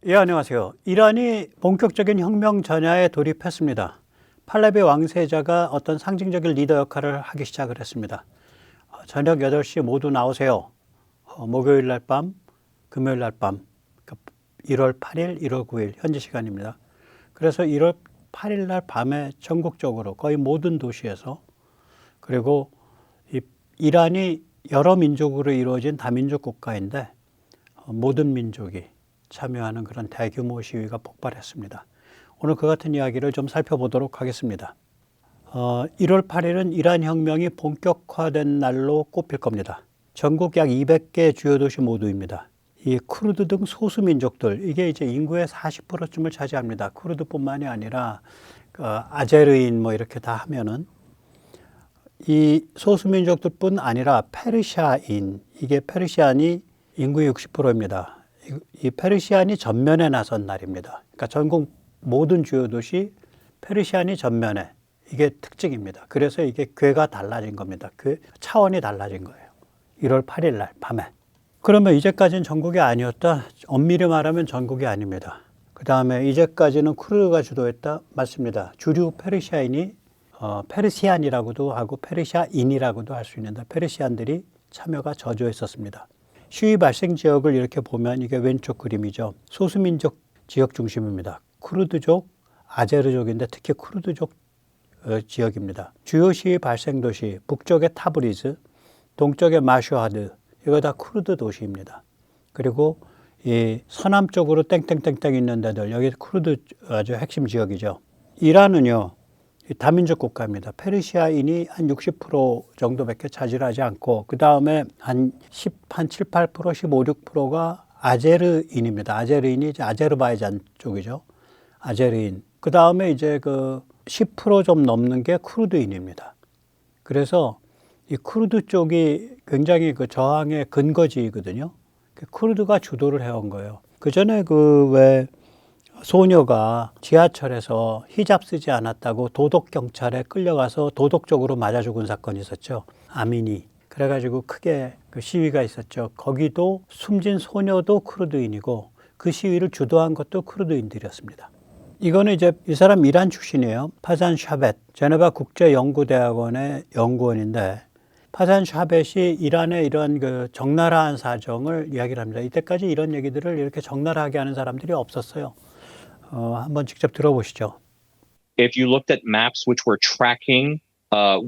예, 안녕하세요. 이란이 본격적인 혁명 전야에 돌입했습니다. 팔레비 왕세자가 어떤 상징적인 리더 역할을 하기 시작을 했습니다. 저녁 8시 모두 나오세요. 목요일 날 밤, 금요일 날 밤, 1월 8일, 1월 9일 현지 시간입니다. 그래서 1월 8일 날 밤에 전국적으로 거의 모든 도시에서, 그리고 이란이 여러 민족으로 이루어진 다민족 국가인데 모든 민족이 참여하는 그런 대규모 시위가 폭발했습니다. 오늘 그 같은 이야기를 좀 살펴보도록 하겠습니다. 1월 8일은 이란 혁명이 본격화된 날로 꼽힐 겁니다. 전국 약 200개 주요 도시 모두입니다. 이 쿠르드 등 소수 민족들, 이게 이제 인구의 40%쯤을 차지합니다. 쿠르드뿐만이 아니라 아제르인 이렇게 다 하면은 이 소수 민족들뿐 아니라 페르시아인, 이게 페르시안이 인구의 60%입니다. 이 페르시안이 전면에 나선 날입니다. 그러니까 전국 모든 주요 도시 페르시안이 전면에, 이게 특징입니다. 그래서 이게 궤가 달라진 겁니다. 궤 차원이 달라진 거예요. 1월 8일 날 밤에. 그러면 이제까지는 전국이 아니었다? 엄밀히 말하면 전국이 아닙니다. 그 다음에 이제까지는 쿠르드가 주도했다? 맞습니다. 주류 페르시아인이 페르시안이라고도 하고 페르시아인이라고도 할 수 있는데 페르시안들이 참여가 저조했었습니다. 시위 발생 지역을 이렇게 보면 이게 왼쪽 그림이죠. 소수민족 지역 중심입니다. 쿠르드족, 아제르족인데 특히 쿠르드족 지역입니다. 주요 시위 발생 도시, 북쪽의 타브리즈, 동쪽의 마슈하드, 이거 다 쿠르드 도시입니다. 그리고 이 서남쪽으로 땡땡땡땡 있는 데들, 여기 쿠르드 아주 핵심 지역이죠. 이란은요, 다민족 국가입니다. 페르시아인이 한 60% 정도밖에 차지하지 않고, 그 다음에 한 7, 8%, 15, 6%가 아제르인입니다. 아제르인이 이제 아제르바이잔 쪽이죠. 아제르인. 그 다음에 이제 10% 좀 넘는 게 쿠르드인입니다. 그래서 이 쿠르드 쪽이 굉장히 저항의 근거지이거든요. 쿠르드가 주도를 해온 거예요. 그 전에 왜 소녀가 지하철에서 히잡 쓰지 않았다고 도덕경찰에 끌려가서 도덕적으로 맞아 죽은 사건이 있었죠. 아미니. 그래가지고 크게 시위가 있었죠. 거기도 숨진 소녀도 쿠르드인이고 그 시위를 주도한 것도 쿠르드인들이었습니다. 이거는 이제 이 사람 이란 출신이에요. 파잔 샤벳, 제네바 국제연구대학원의 연구원인데, 파잔 샤벳이 이란의 이런 적나라한 사정을 이야기를 합니다. 이때까지 이런 얘기들을 이렇게 적나라하게 하는 사람들이 없었어요. 한번 직접 들어보시죠. If you looked at maps which were tracking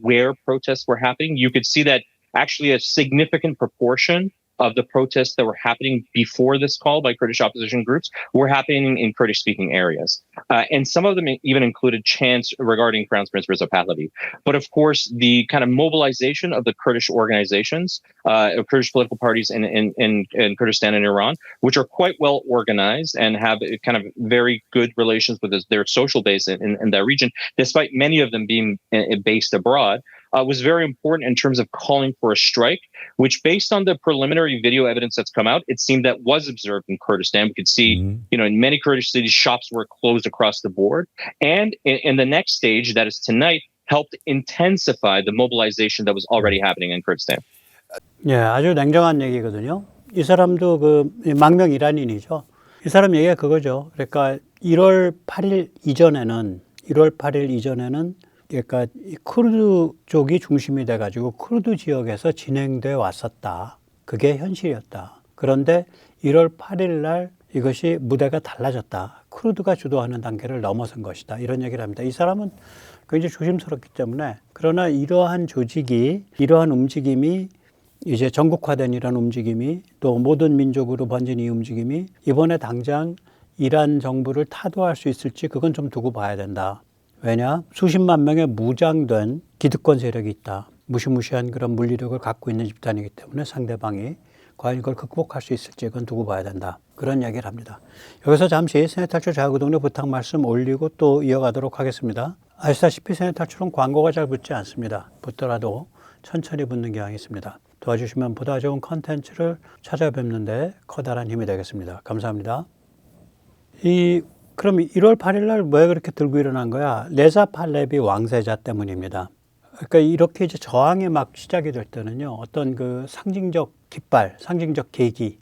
where protests were happening, you could see that actually a significant proportion of the protests that were happening before this call by Kurdish opposition groups were happening in Kurdish-speaking areas. And some of them even included chants regarding Crown Prince of Pahlavi. But of course, the kind of mobilization of the Kurdish organizations, of Kurdish political parties in Kurdistan and Iran, which are quite well organized and have kind of very good relations with their social base in that region, despite many of them being based abroad, was very important in terms of calling for a strike, which based on the preliminary video evidence that's come out, it seemed that was observed in Kurdistan. We could see, in many Kurdish cities, shops were closed across the board. And in the next stage, that is tonight, helped intensify the mobilization that was already happening in Kurdistan. 예, 아주 냉정한 얘기거든요. 이 사람도 망명 이란인이죠. 이 사람 얘기가 그거죠. 그러니까 1월 8일 이전에는 그러니까 쿠르드 쪽이 중심이 돼가지고 쿠르드 지역에서 진행돼 왔었다. 그게 현실이었다. 그런데 1월 8일 날 이것이 무대가 달라졌다. 쿠르드가 주도하는 단계를 넘어선 것이다. 이런 얘기를 합니다. 이 사람은 굉장히 조심스럽기 때문에, 그러나 이러한 움직임이 이제 전국화된 이런 움직임이, 또 모든 민족으로 번진 이 움직임이 이번에 당장 이란 정부를 타도할 수 있을지, 그건 좀 두고 봐야 된다. 왜냐? 수십만 명의 무장된 기득권 세력이 있다. 무시무시한 그런 물리력을 갖고 있는 집단이기 때문에 상대방이 과연 이걸 극복할 수 있을지, 그건 두고 봐야 된다. 그런 이야기를 합니다. 여기서 잠시 세뇌탈출 자유구독료 부탁 말씀 올리고 또 이어가도록 하겠습니다. 아시다시피 세뇌탈출은 광고가 잘 붙지 않습니다. 붙더라도 천천히 붙는 경향이 있습니다. 도와주시면 보다 좋은 컨텐츠를 찾아뵙는 데 커다란 힘이 되겠습니다. 감사합니다. 그럼 1월 8일 날 왜 그렇게 들고 일어난 거야? 레자 팔레비 왕세자 때문입니다. 그러니까 이렇게 이제 저항이 막 시작이 될 때는요, 어떤 상징적 깃발, 상징적 계기,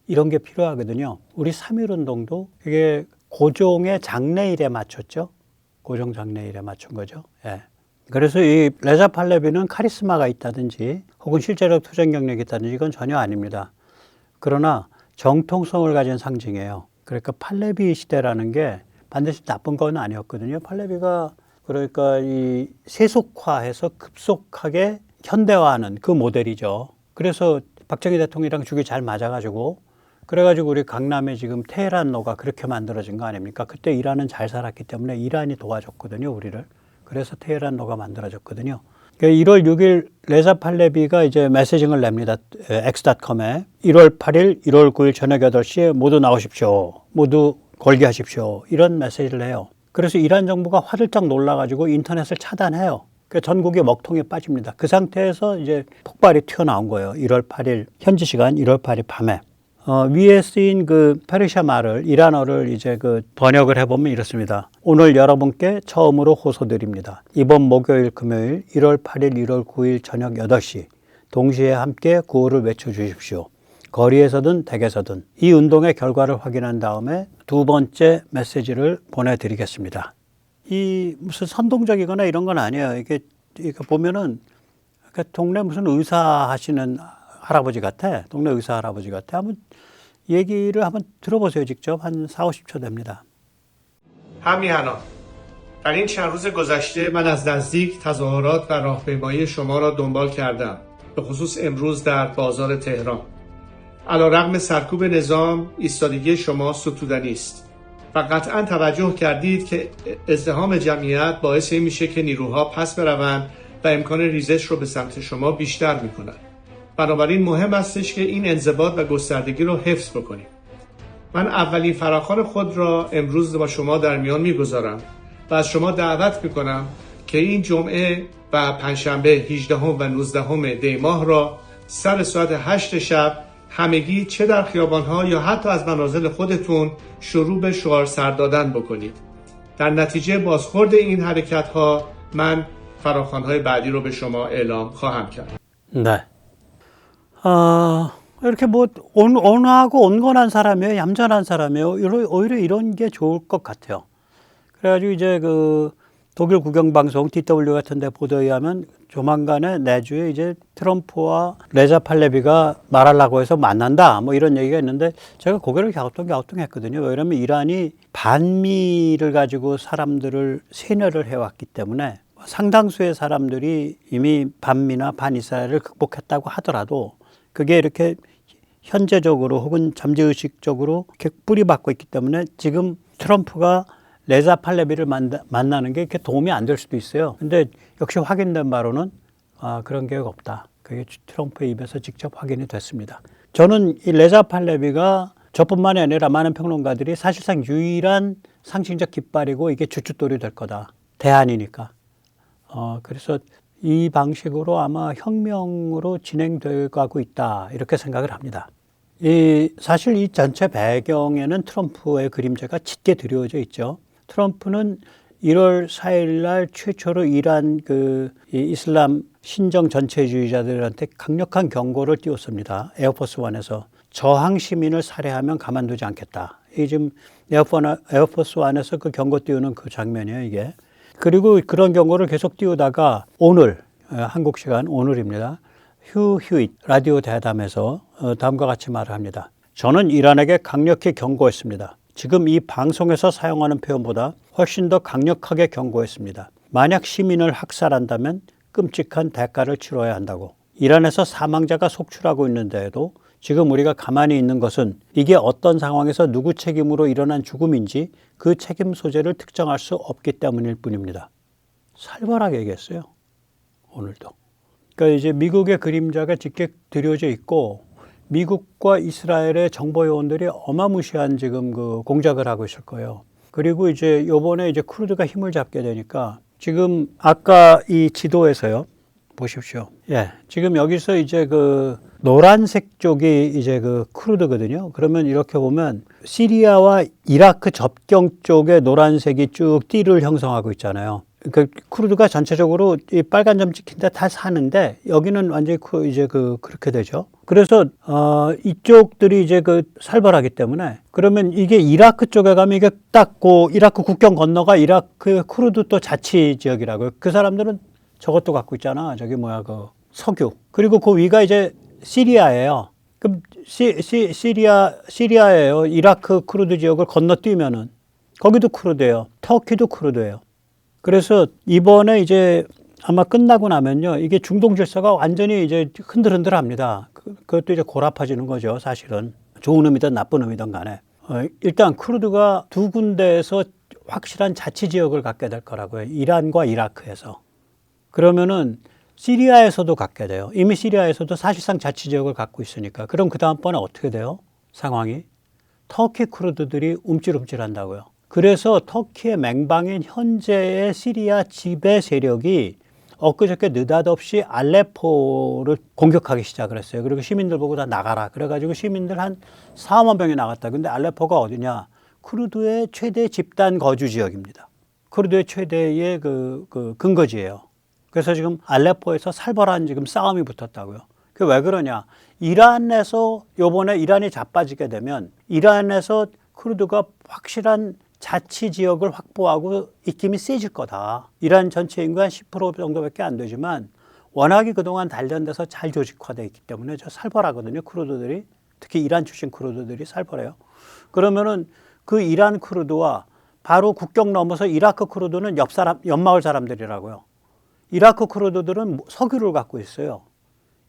이런 게 필요하거든요. 우리 3.1 운동도 이게 고종의 장래일에 맞췄죠. 고종 장래일에 맞춘 거죠. 예. 그래서 이 레자 팔레비는 카리스마가 있다든지 혹은 실제로 투쟁 경력이 있다든지 이건 전혀 아닙니다. 그러나 정통성을 가진 상징이에요. 그러니까 팔레비 시대라는 게 반드시 나쁜 건 아니었거든요. 팔레비가 그러니까 이 세속화해서 급속하게 현대화하는 그 모델이죠. 그래서 박정희 대통령이랑 죽이 잘 맞아가지고 그래가지고 우리 강남에 지금 테헤란로가 그렇게 만들어진 거 아닙니까? 그때 이란은 잘 살았기 때문에 이란이 도와줬거든요, 우리를. 그래서 테헤란로가 만들어졌거든요. 1월 6일 레자 팔레비가 이제 메시징을 냅니다. X.com에 1월 8일, 1월 9일 저녁 8시에 모두 나오십시오. 모두 걸기하십시오. 이런 메시지를 해요. 그래서 이란 정부가 화들짝 놀라가지고 인터넷을 차단해요. 전국이 먹통에 빠집니다. 그 상태에서 이제 폭발이 튀어나온 거예요. 1월 8일 현지 시간 1월 8일 밤에. 위에 쓰인 그 페르시아 말을 이란어를 이제 그 번역을 해보면 이렇습니다. 오늘 여러분께 처음으로 호소드립니다. 이번 목요일 금요일 1월 8일 1월 9일 저녁 8시 동시에 함께 구호를 외쳐주십시오. 거리에서든 댁에서든 이 운동의 결과를 확인한 다음에 두 번째 메시지를 보내드리겠습니다. 이 무슨 선동적이거나 이런 건 아니에요. 이게 보면은 동네 무슨 의사 하시는 할아버지 같아. 동네 의사 할아버지 같아. 한번 얘기를 한번 들어보세요. 직접 한 40-50초 됩니다. همیهنان در این چند روز گذشته من از نزدیک تظاهرات و راهپیمایی شما را دنبال کردم به خصوص امروز در بازار تهران علیرغم سرکوب نظام ایستادگی شما ستودنی است و قطعا توجه کردید که ازدحام جمعیت باعث این میشه که نیروها پس بروند و امکان ریزش رو به سمت شما بیشتر میکنن بنابراین مهم استش که این انضباط و گستردگی رو حفظ بکنیم. من اولین فراخوان خود را امروز با شما در میان میگذارم و از شما دعوت میکنم که این جمعه و پنجشنبه 18 و 19 دی ماه را سر ساعت 8 شب همگی چه در خیابانها یا حتی از منازل خودتون شروع به شعار سر دادن بکنید. در نتیجه بازخورد این حرکت‌ها من فراخوان‌های بعدی رو به شما اعلام خواهم کرد. 네. 이렇게 뭐 온화하고 온건한 사람이에요. 얌전한 사람이에요. 오히려 이런 게 좋을 것 같아요. 그래가지고 이제 그 독일 국영방송 DW 같은 데 보도에 의하면 조만간에 내주에 이제 트럼프와 레자 팔레비가 말하려고 해서 만난다. 뭐 이런 얘기가 있는데 제가 고개를 갸우뚱했거든요. 왜냐면 이란이 반미를 가지고 사람들을 세뇌를 해왔기 때문에 상당수의 사람들이 이미 반미나 반이스라엘을 극복했다고 하더라도 그게 이렇게 현재적으로 혹은 잠재의식적으로 이렇게 뿌리박고 있기 때문에 지금 트럼프가 레자 팔레비를 만나는 게 이렇게 도움이 안 될 수도 있어요. 근데 역시 확인된 바로는 그런 계획 없다. 그게 트럼프의 입에서 직접 확인이 됐습니다. 저는 이 레자 팔레비가 저뿐만이 아니라 많은 평론가들이 사실상 유일한 상징적 깃발이고 이게 주춧돌이 될 거다. 대안이니까. 그래서 이 방식으로 아마 혁명으로 진행되어 가고 있다. 이렇게 생각을 합니다. 사실 이 전체 배경에는 트럼프의 그림자가 짙게 드리워져 있죠. 트럼프는 1월 4일 날 최초로 이란 이슬람 신정 전체주의자들한테 강력한 경고를 띄웠습니다. 에어포스 원에서 저항 시민을 살해하면 가만두지 않겠다. 이 지금 에어포스 원에서 그 경고 띄우는 그 장면이에요, 이게. 그리고 그런 경고를 계속 띄우다가 오늘 한국 시간 오늘입니다. 휴 휴잇 라디오 대담에서 다음과 같이 말을 합니다. 저는 이란에게 강력히 경고했습니다. 지금 이 방송에서 사용하는 표현보다 훨씬 더 강력하게 경고했습니다. 만약 시민을 학살한다면 끔찍한 대가를 치러야 한다고. 이란에서 사망자가 속출하고 있는데도 지금 우리가 가만히 있는 것은 이게 어떤 상황에서 누구 책임으로 일어난 죽음인지 그 책임 소재를 특정할 수 없기 때문일 뿐입니다. 살벌하게 얘기했어요. 오늘도. 그러니까 이제 미국의 그림자가 짙게 드려져 있고 미국과 이스라엘의 정보 요원들이 어마무시한 지금 그 공작을 하고 있을 거예요. 그리고 이제 요번에 이제 쿠르드가 힘을 잡게 되니까 지금 아까 이 지도에서요. 보십시오. 예. 지금 여기서 이제 그 노란색 쪽이 이제 그 쿠르드거든요. 그러면 이렇게 보면 시리아와 이라크 접경 쪽에 노란색이 쭉 띠를 형성하고 있잖아요. 그러니까 크루드가 전체적으로 이 빨간 점 찍힌 데 다 사는데 여기는 완전히 그렇게 되죠. 그래서 이쪽들이 이제 살벌하기 때문에 그러면 이게 이라크 쪽에 가면 이게 딱 이라크 국경 건너가 이라크 크루드 또 자치 지역이라고요. 그 사람들은 저것도 갖고 있잖아. 저기 석유. 그리고 그 위가 이제 시리아예요. 그럼 시리아예요. 이라크 크루드 지역을 건너뛰면은 거기도 크루드예요. 터키도 크루드예요. 그래서 이번에 이제 아마 끝나고 나면요. 이게 중동 질서가 완전히 이제 흔들흔들합니다. 그것도 이제 골아파지는 거죠. 사실은. 좋은 의미든 나쁜 의미든 간에. 일단 크루드가 두 군데에서 확실한 자치 지역을 갖게 될 거라고요. 이란과 이라크에서. 그러면은 시리아에서도 갖게 돼요. 이미 시리아에서도 사실상 자치 지역을 갖고 있으니까. 그럼 그 다음번에 어떻게 돼요? 상황이. 터키 크루드들이 움찔움찔한다고요. 그래서 터키의 맹방인 현재의 시리아 지배 세력이 엊그저께 느닷없이 알레포를 공격하기 시작을 했어요. 그리고 시민들 보고 다 나가라. 그래가지고 시민들 한 4만 명이 나갔다. 근데 알레포가 어디냐? 쿠르드의 최대 집단 거주 지역입니다. 쿠르드의 최대의 근거지예요. 그래서 지금 알레포에서 살벌한 지금 싸움이 붙었다고요. 그게 왜 그러냐? 이란에서 요번에 이란이 자빠지게 되면 이란에서 쿠르드가 확실한 자치 지역을 확보하고 입김이 세질 거다. 이란 전체 인구 한 10% 정도밖에 안 되지만 워낙에 그동안 단련돼서 잘 조직화되어 있기 때문에 저 살벌하거든요. 쿠르드들이. 특히 이란 출신 쿠르드들이 살벌해요. 그러면은 그 이란 쿠르드와 바로 국경 넘어서 이라크 쿠르드는 옆마을 사람들이라고요. 이라크 쿠르드들은 석유를 갖고 있어요.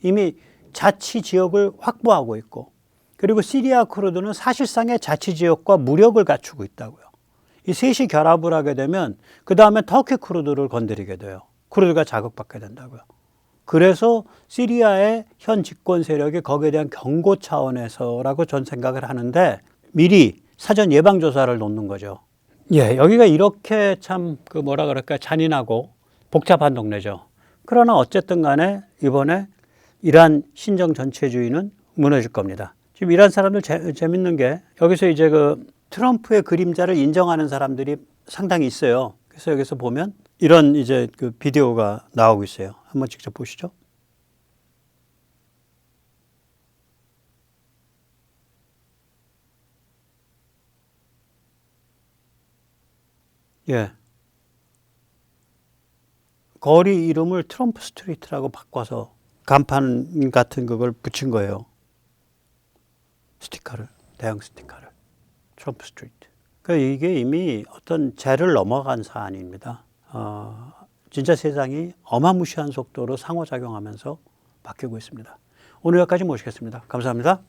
이미 자치 지역을 확보하고 있고, 그리고 시리아 쿠르드는 사실상의 자치 지역과 무력을 갖추고 있다고요. 이 셋이 결합을 하게 되면 그 다음에 터키 쿠르드를 건드리게 돼요. 쿠르드가 자극받게 된다고요. 그래서 시리아의 현 집권 세력이 거기에 대한 경고 차원에서라고 전 생각을 하는데 미리 사전 예방 조사를 놓는 거죠. 예, 여기가 이렇게 참 잔인하고 복잡한 동네죠. 그러나 어쨌든 간에 이번에 이란 신정 전체주의는 무너질 겁니다. 지금 이란 사람들 재밌는 게 여기서 이제 트럼프의 그림자를 인정하는 사람들이 상당히 있어요. 그래서 여기서 보면 이런 이제 비디오가 나오고 있어요. 한번 직접 보시죠. 예. 거리 이름을 트럼프 스트리트라고 바꿔서 간판 같은 그걸 붙인 거예요. 스티커를, 대형 스티커를. 트럼프 스트리트. 그러니까 이게 이미 어떤 죄를 넘어간 사안입니다. 진짜 세상이 어마무시한 속도로 상호작용하면서 바뀌고 있습니다. 오늘 여기까지 모시겠습니다. 감사합니다.